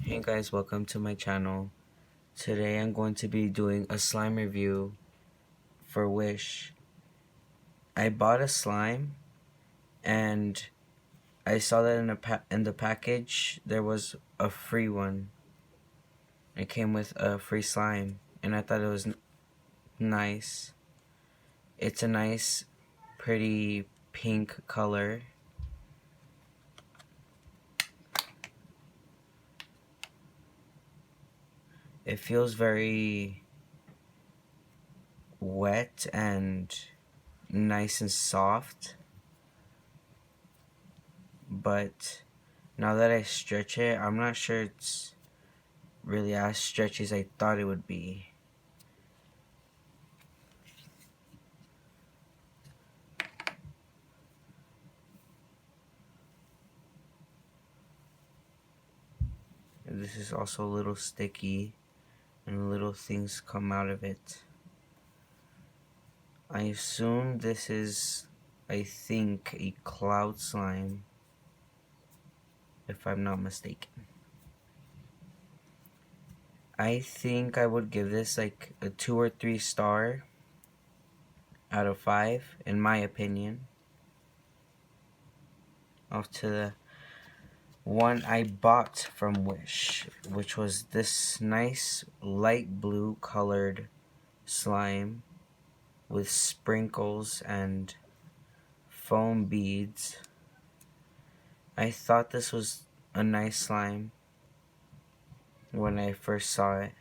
Hey guys, welcome to my channel. Today I'm going to be doing a slime review for Wish. I bought a slime and I saw that in the package there was a free one. It came with a free slime and I thought it was nice. It's a nice pretty pink color. It feels very wet and nice and soft, but now that I stretch it, I'm not sure it's really as stretchy as I thought it would be. And this is also a little sticky and little things come out of it. I assume this is, I think, a cloud slime, if I'm not mistaken. I think I would give this like a 2 or 3 star out of 5, in my opinion. Off to the one I bought from Wish, which was this nice light blue colored slime with sprinkles and foam beads. I thought this was a nice slime when I first saw it.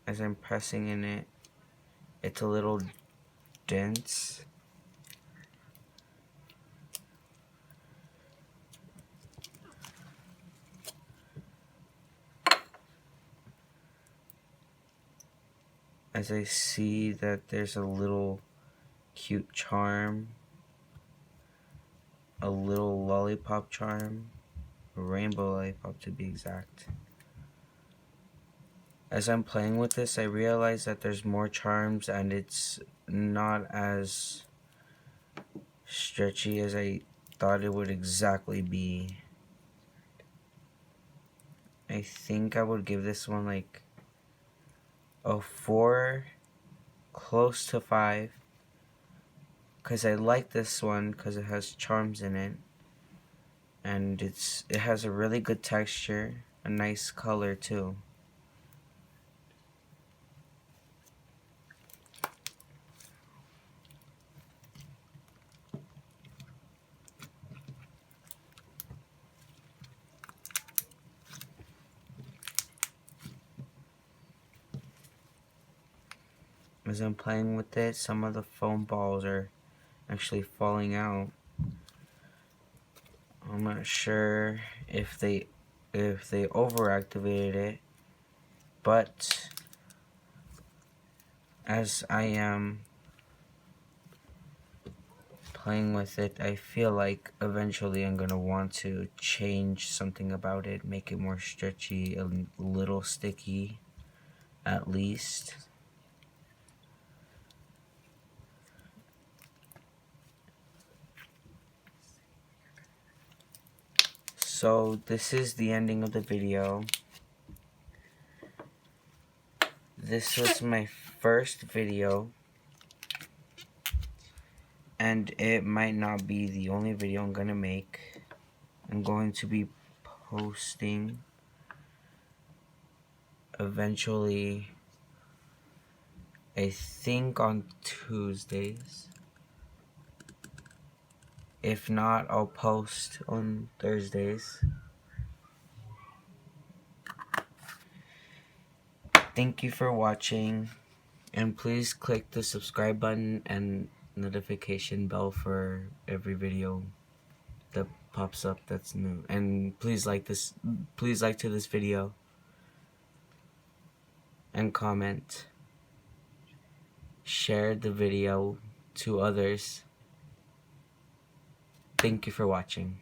As I'm pressing in it, it's a little dense. As I see that there's a little cute charm, a little lollipop charm, a rainbow lollipop to be exact. As I'm playing with this, I realize that there's more charms and it's not as stretchy as I thought it would exactly be. I think I would give this one like a 4, close to 5, because I like this one because it has charms in it, and it has a really good texture, a nice color too. As I'm playing with it, some of the foam balls are actually falling out. I'm not sure if they overactivated it, but as I am playing with it, I feel like eventually I'm gonna want to change something about it, make it more stretchy, a little sticky at least. So this is the ending of the video. This was my first video, and it might not be the only video I'm gonna make. I'm going to be posting eventually, I think on Tuesdays. If not, I'll post on Thursdays. Thank you for watching, and please click the subscribe button and notification bell for every video that pops up that's new. And please like this video and comment. Share the video to others. Thank you for watching.